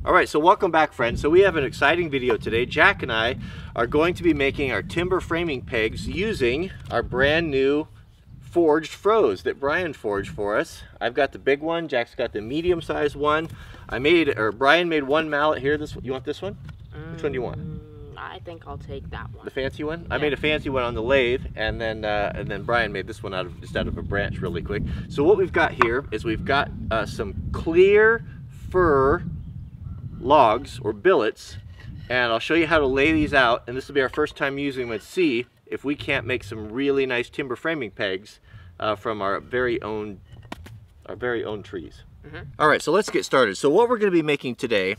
All right, so welcome back, friends. So we have an exciting video today. Jack and I are going to be making our timber framing pegs using our brand new forged Froes that Brian forged for us. I've got the big one, Jack's got the medium-sized one. Brian made one mallet here. You want this one? Which one do you want? I think I'll take that one. The fancy one? Yeah. I made a fancy one on the lathe, and then Brian made this one just out of a branch really quick. So what we've got here is we've got some clear fir logs or billets, and I'll show you how to lay these out, and this will be our first time using them and see if we can't make some really nice timber framing pegs from our very own trees. All right, so let's get started. So what we're going to be making today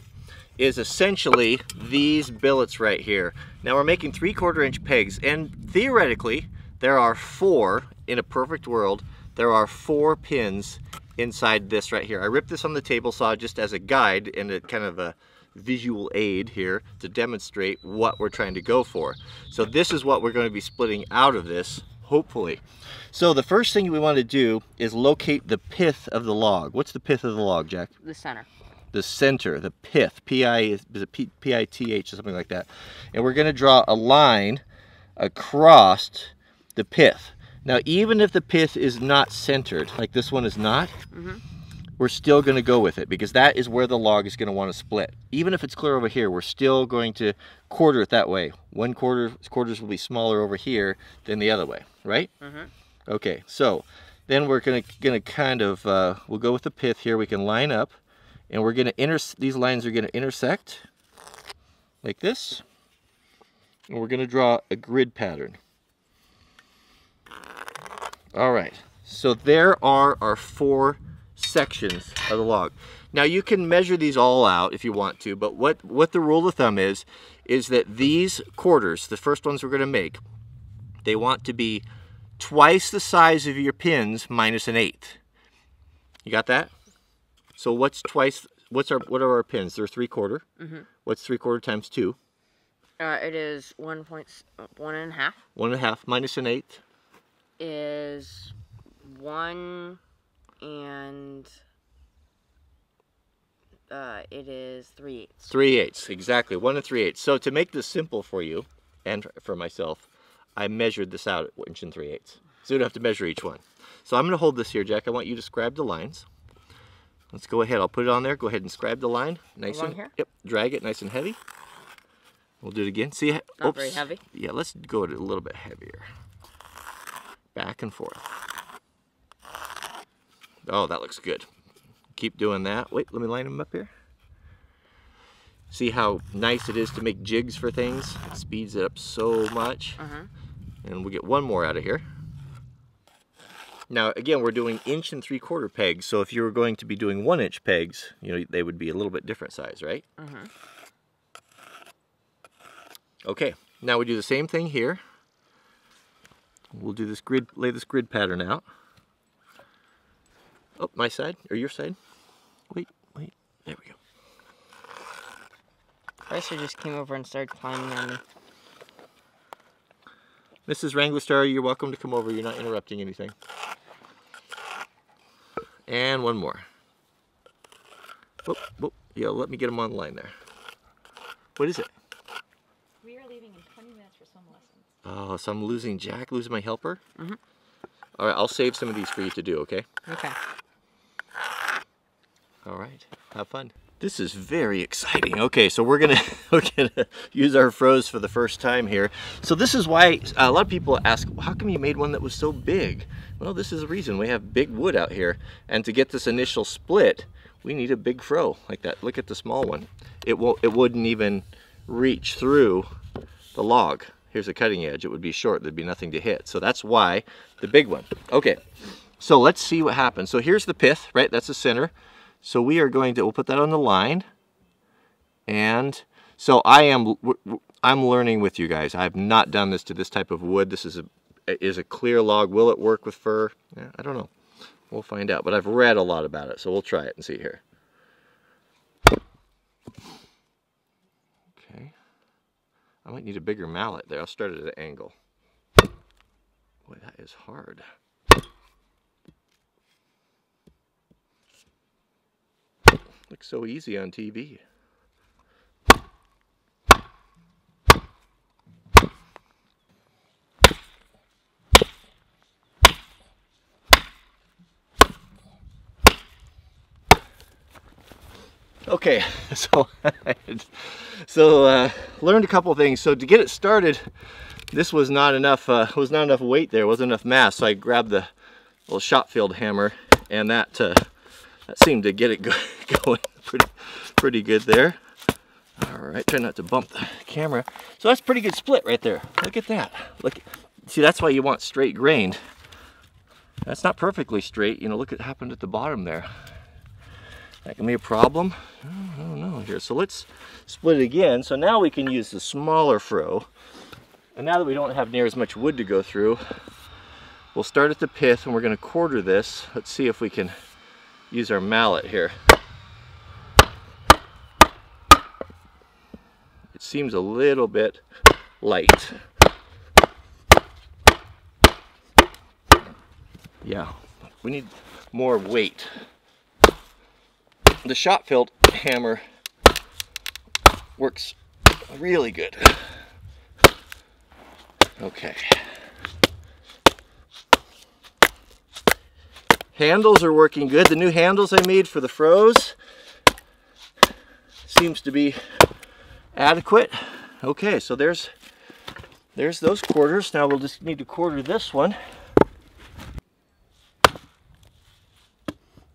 is essentially these billets right here. Now we're making 3/4 inch pegs, and theoretically there are in a perfect world, there are 4 pins inside this right here. I ripped this on the table saw just as a guide and a kind of a visual aid here to demonstrate what we're trying to go for. So this is what we're going to be splitting out of this, hopefully. So the first thing we want to do is locate the pith of the log. What's the pith of the log, Jack? The center. The center, the pith, P-I-T-H or something like that. And we're going to draw a line across the pith. Now, even if the pith is not centered, like this one is not, we're still going to go with it because that is where the log is going to want to split. Even if it's clear over here, we're still going to quarter it that way. Quarters will be smaller over here than the other way, right? Okay, so then we're going to kind of, we'll go with the pith here. We can line up, and we're going to these lines are going to intersect like this, and we're going to draw a grid pattern. All right, so there are our 4 sections of the log. Now you can measure these all out if you want to, but what the rule of thumb is that these quarters, the first ones we're going to make, they want to be twice the size of your pins minus an 1/8. You got that? So what are our pins? They're 3/4. What's 3/4 times 2? It is 1.1 1/2. 1.5 minus an 1/8 is 1, and it is 3/8. 3/8, exactly, 1 3/8. So to make this simple for you and for myself, I measured this out at 1 3/8. So you don't have to measure each one. So I'm going to hold this here, Jack. I want you to scribe the lines. Let's go ahead. I'll put it on there. Go ahead and scribe the line. Nice and here? Yep. Drag it nice and heavy. We'll do it again. See? Not very heavy. Yeah, let's go a little bit heavier. Back and forth. Oh, that looks good. Keep doing that. Wait, let me line them up here. See how nice it is to make jigs for things? It speeds it up so much. And we'll get one more out of here. Now, again, we're doing 1 3/4 pegs, so if you were going to be doing 1 inch pegs, you know, they would be a little bit different size, right? Okay, now we do the same thing here. We'll do this lay this grid pattern out. Oh, my side, or your side? Wait, there we go. Chrysler just came over and started climbing on me. Mrs. Wranglerstar, you're welcome to come over. You're not interrupting anything. And one more. Whoop. Yeah, let me get them on the line there. What is it? We are leaving in 20 minutes for swim lessons. Oh, so I'm losing my helper? All right, I'll save some of these for you to do, okay? Okay. All right, have fun. This is very exciting. Okay, so we're gonna use our Froes for the first time here. So this is why a lot of people ask, how come you made one that was so big? Well, this is the reason. We have big wood out here, and to get this initial split, we need a big Froe like that. Look at the small one. It wouldn't even reach through the log. Here's a cutting edge. It would be short. There'd be nothing to hit. So that's why the big one. Okay, so let's see what happens. So here's the pith, right? That's the center. So we'll put that on the line. And so I'm learning with you guys. I've not done this to this type of wood. This is a clear log. Will it work with fir? Yeah, I don't know. We'll find out. But I've read a lot about it, so we'll try it and see here. Okay. I might need a bigger mallet there. I'll start at an angle. Boy, that is hard. Looks so easy on TV. Okay, learned a couple things. So to get it started, this was not enough weight there, wasn't enough mass. So I grabbed the little shot field hammer, and that seemed to get it going pretty good there. All right, try not to bump the camera. So that's a pretty good split right there. Look at that. Look, see, that's why you want straight grained. That's not perfectly straight. You know, look at what happened at the bottom there. That can be a problem. I don't know here. So let's split it again. So now we can use the smaller Froe. And now that we don't have near as much wood to go through, we'll start at the pith and we're going to quarter this. Let's see if we can use our mallet here. It seems a little bit light. Yeah, we need more weight. The shot field hammer works really good. Okay. Handles are working good. The new handles I made for the Froes seems to be adequate. Okay, so there's those quarters. Now we'll just need to quarter this one. A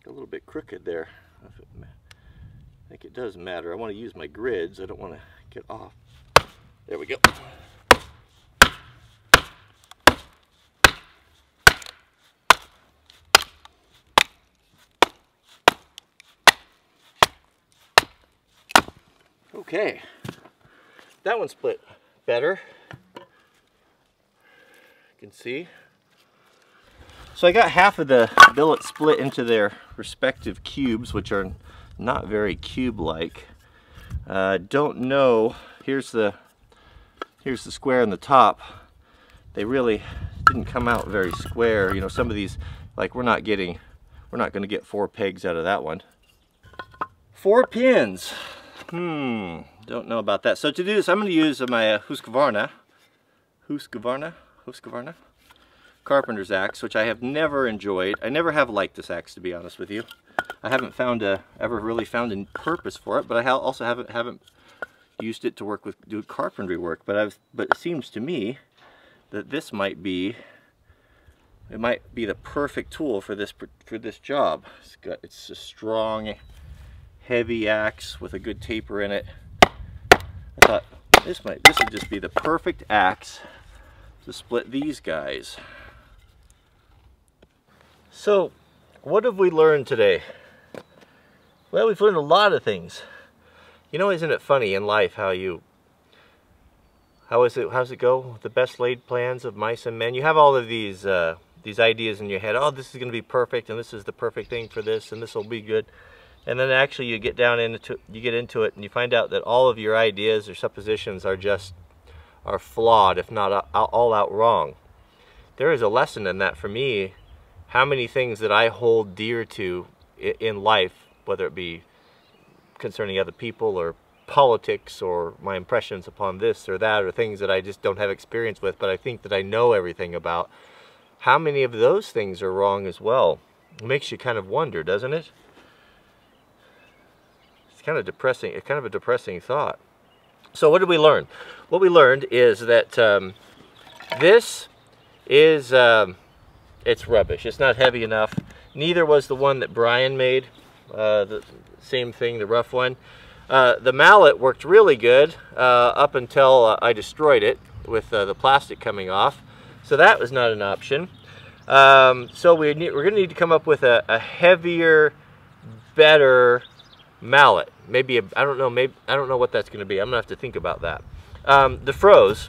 little bit crooked there. I think it does matter. I want to use my grids. I don't want to get off. There we go. Okay, that one split better. You can see. So I got half of the billet split into their respective cubes, which are not very cube-like. Don't know. Here's the square in the top. They really didn't come out very square. You know, some of these, like we're not going to get 4 pegs out of that one. 4 pins. Don't know about that. So to do this, I'm going to use my Husqvarna carpenter's axe, which I have never enjoyed. I never have liked this axe, to be honest with you. I haven't ever really found a purpose for it, but I also haven't used it to do carpentry work. But it seems to me that this might be the perfect tool for this job. It's a strong, heavy axe with a good taper in it. I thought this would just be the perfect axe to split these guys. So, what have we learned today? Well, we've learned a lot of things. You know, isn't it funny in life how's it go? The best laid plans of mice and men. You have all of these ideas in your head. Oh, this is going to be perfect, and this is the perfect thing for this, and this will be good. And then actually you get into it, and you find out that all of your ideas or suppositions are flawed, if not all out wrong. There is a lesson in that for me. How many things that I hold dear to in life, whether it be concerning other people or politics or my impressions upon this or that, or things that I just don't have experience with, but I think that I know everything about, how many of those things are wrong as well? It makes you kind of wonder, doesn't it? It's kind of depressing. It's kind of a depressing thought. So what did we learn? What we learned is that this is it's rubbish. It's not heavy enough. Neither was the one that Brian made. The same thing, the rough one. The mallet worked really good up until I destroyed it with the plastic coming off. So that was not an option. So we're going to need to come up with a heavier, better mallet. Maybe I don't know what that's going to be. I'm going to have to think about that. The Froes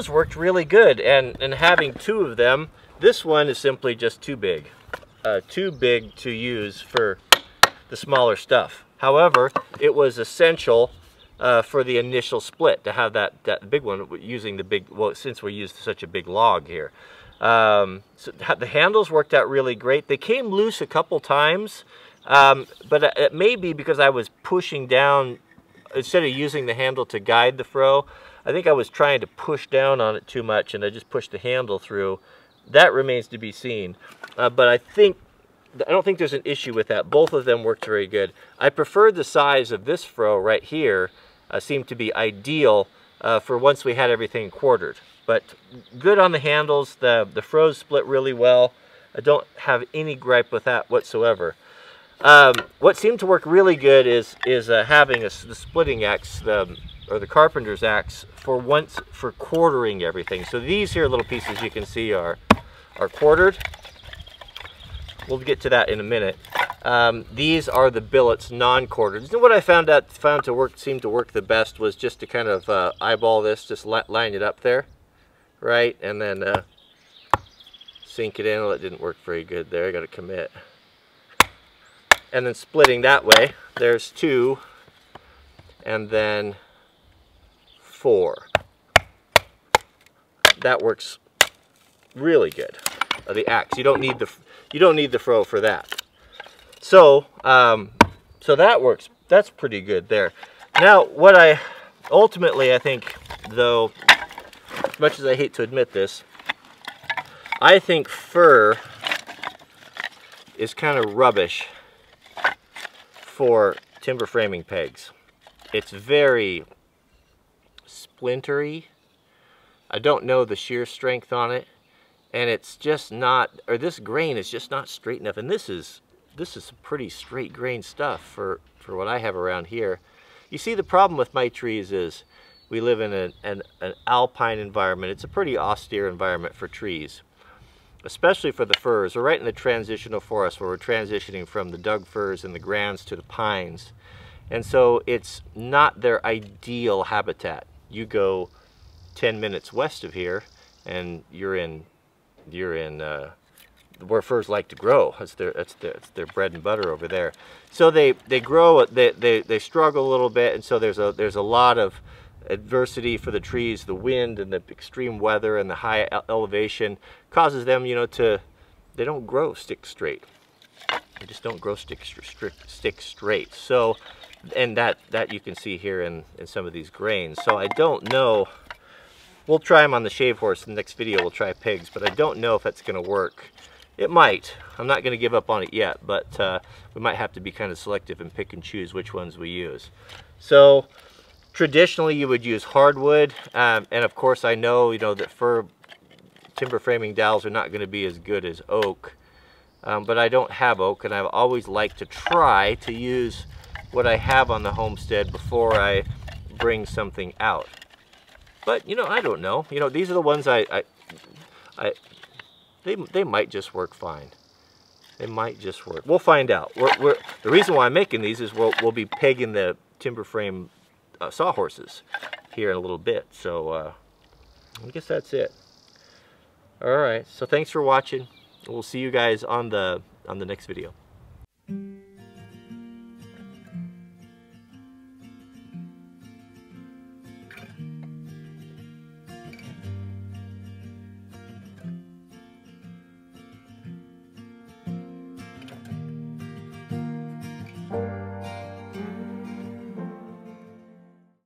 worked really good, and having 2 of them, this one is simply just too big to use for the smaller stuff. However, it was essential for the initial split to have that big one, using the big, well, since we used such a big log here. So the handles worked out really great. They came loose a couple times, but it may be because I was pushing down, instead of using the handle to guide the Froe, I think I was trying to push down on it too much, and I just pushed the handle through. That remains to be seen. But I think I don't think there's an issue with that. Both of them worked very good. I preferred the size of this Froe right here. Seemed to be ideal for once we had everything quartered. But good on the handles. The Froes split really well. I don't have any gripe with that whatsoever. What seemed to work really good is having the splitting axe, or the carpenter's axe, for quartering everything. So these here little pieces you can see are quartered. We'll get to that in a minute. These are the billets, non-quartered. And what I seemed to work the best was just to kind of eyeball this, just line it up there, right, and then sink it in. Well, it didn't work very good there. I got to commit. And then splitting that way. There's 2, and then 4. That works really good. The axe. You don't need the Froe for that. So so that works. That's pretty good there. Now, what I ultimately, I think, though, as much as I hate to admit this, I think fir is kind of rubbish for timber framing pegs. It's very splintery. I don't know the shear strength on it, and it's just not, or this grain is just not straight enough. And this is some pretty straight grain stuff for what I have around here. You see, the problem with my trees is we live in an alpine environment. It's a pretty austere environment for trees, especially for the firs. We're right in the transitional forest where we're transitioning from the Doug firs and the grands to the pines. And so it's not their ideal habitat. You go 10 minutes west of here and you're in where firs like to grow. That's their bread and butter over there. So they grow, they struggle a little bit, and so there's a lot of adversity for the trees. The wind and the extreme weather and the high elevation causes them, they don't grow stick straight. They just don't grow stick straight. So, and that you can see here in some of these grains. So I don't know. We'll try them on the shave horse. In the next video, we'll try pigs, but I don't know if that's going to work. It might. I'm not going to give up on it yet, but we might have to be kind of selective and pick and choose which ones we use. So traditionally, you would use hardwood, and of course, I know that fir timber framing dowels are not going to be as good as oak, but I don't have oak, and I've always liked to try to use what I have on the homestead before I bring something out. But I don't know. These are the ones they might just work fine. They might just work. We'll find out. The reason why I'm making these is we'll be pegging the timber frame sawhorses here in a little bit. So I guess that's it. All right. So thanks for watching. We'll see you guys on the next video.